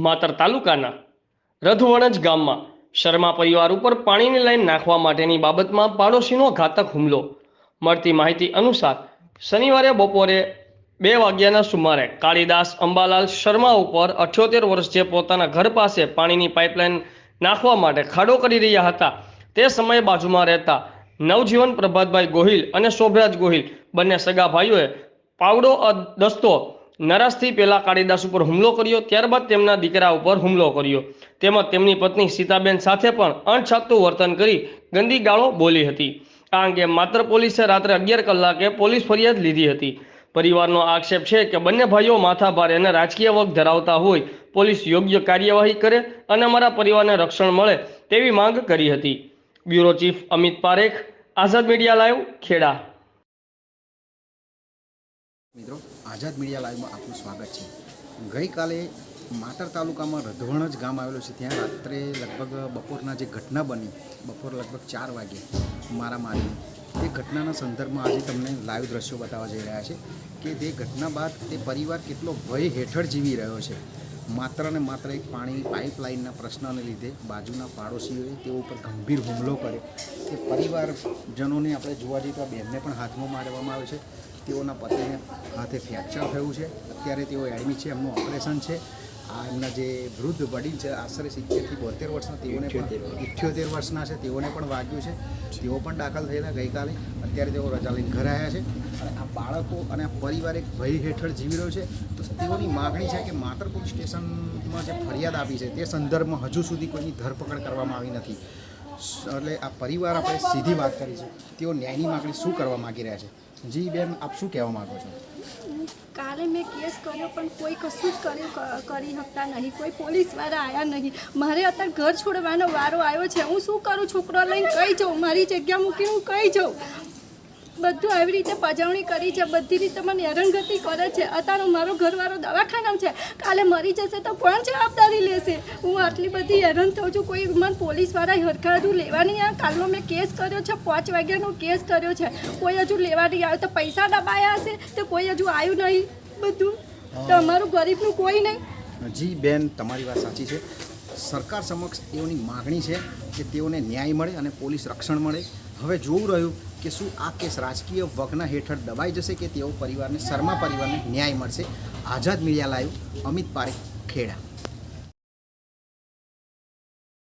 માતર તાલુકાના રધવણજ ગામમાં શર્મા પરિવાર ઉપર પાણીની લાઈન નાખવા માટેની બાબતમાં પાડોશીનો ઘાતક હુમલો. મળતી માહિતી અનુસાર શનિવારે બપોરે 2 વાગ્યાના સુમારે કાળીદાસ અંબાલાલ શર્મા ઉપર 78 વર્ષ જે પોતાના ઘર પાસે પાણીની પાઇપલાઇન નાખવા માટે ખાડો કરી રહ્યા હતા તે સમયે બાજુમાં રહેતા નવજીવન પ્રભાતભાઈ ગોહિલ અને શોભરાજ ગોહિલ બંને સગા ભાઈઓએ પાવડો દસ્તો નરાશથી પહેલા કાળીદાસ ઉપર હુમલો કર્યો, ત્યારબાદ તેમના દીકરા ઉપર હુમલો કર્યો તેમજ તેમની પત્ની સીતાબેન સાથે પણ અણછાતું વર્તન કરી ગંદી ગાળો બોલી હતી. આ અંગે માત્ર પોલીસે રાત્રે 11 કલાકે પોલીસ ફરિયાદ લીધી હતી. પરિવારનો આક્ષેપ છે કે બંને ભાઈઓ માથાભારે અને રાજકીય વગ ધરાવતા હોય, પોલીસ યોગ્ય કાર્યવાહી કરે અને અમારા પરિવારને રક્ષણ મળે તેવી માંગ કરી હતી. બ્યુરો ચીફ અમિત પારેખ, આઝાદ મીડિયા લાઈવ, ખેડા. મિત્રો, આઝાદ મીડિયા લાઈવમાં આપનું સ્વાગત છે. ગઈકાલે માતર તાલુકામાં રધવણજ ગામ આવેલું છે. ત્યાં રાત્રે લગભગ બપોરના જે ઘટના બની, બપોર લગભગ 4 વાગે મારામારી, તે ઘટનાના સંદર્ભમાં આજે તમને લાઈવ દ્રશ્યો બતાવવા જઈ રહ્યા છે કે તે ઘટના બાદ તે પરિવાર કેટલો ભય હેઠળ જીવી રહ્યો છે. માત્ર ને માત્ર એક પાણી પાઇપલાઇનના પ્રશ્નને લીધે બાજુના પાડોશીઓએ તેઓ ઉપર ગંભીર હુમલો કર્યો. તે પરિવારજનોને આપણે જોવા જઈએ તો આ બેનને પણ હાથમાં મારવામાં આવે છે. તેઓના પતિને હાથે ફ્રેક્ચર થયું છે. અત્યારે તેઓ એડમિટ છે, એમનું ઓપરેશન છે. આ એમના જે વૃદ્ધ વડીલ છે, આશરે 70 થી 72 વર્ષના, તેઓને પણ 78 વર્ષના છે, તેઓને પણ વાગ્યું છે. તેઓ પણ દાખલ થયેલા ગઈકાલે. અત્યારે તેઓ રજા લઈને ઘરે આવ્યા છે. અને આ બાળકો અને આ પરિવાર એક ભય હેઠળ જીવી રહ્યો છે. તો તેઓની માગણી છે કે માતર પોલીસ સ્ટેશનમાં જે ફરિયાદ આપી છે તે સંદર્ભમાં હજુ સુધી કોઈની ધરપકડ કરવામાં આવી નથી. એટલે આ પરિવાર આપણે સીધી વાત કરી છે, તેઓ ન્યાયની માગણી શું કરવા માગી રહ્યા છે. જી બેન, આપ શું કહેવા માગો છો? કાલે મેં કેસ કર્યો પણ કોઈ કશું જ કરી શકતા નહીં. કોઈ પોલીસવાળા આવ્યા નહીં. મારે અત્યારે ઘર છોડવાનો વારો આવ્યો છે. હું શું કરું? છોકરો લઈને કઈ જાઉં? મારી જગ્યા મૂકીને હું કઈ જાઉં? બધું આવી રીતે પજવણી કરી છે, બધી રીતે મને હેરાનગતિ કરે છે. અત્યારે મારો ઘરવાળો દવાખાનામાં છે, કાલે મરી જશે તો કોણ જવાબદારી લેશે? હું આટલી બધી હેરાન થઉં છું. કોઈ મને પોલીસવાળા હરખા હજુ લેવા નહીં આવે. કાલનો મેં કેસ કર્યો છે, 5 વાગ્યાનો કેસ કર્યો છે. કોઈ હજુ લેવા નહીં આવે. તો પૈસા દબાયા હશે તો કોઈ હજુ આવ્યું નહીં. બધું તો અમારું ગરીબનું કોઈ નહીં. જી બેન, તમારી વાત સાચી છે. સરકાર સમક્ષ તેઓની માગણી છે કે તેઓને ન્યાય મળે અને પોલીસ રક્ષણ મળે. હવે જોવું રહ્યું કે શું આ કેસ રાજકીય વગના હેઠળ દબાઈ જશે કે તેઓ પરિવારને, શર્મા પરિવારને ન્યાય મળશે. આઝાદ મીડિયા લાઈવ, અમિત પારેખ, ખેડા.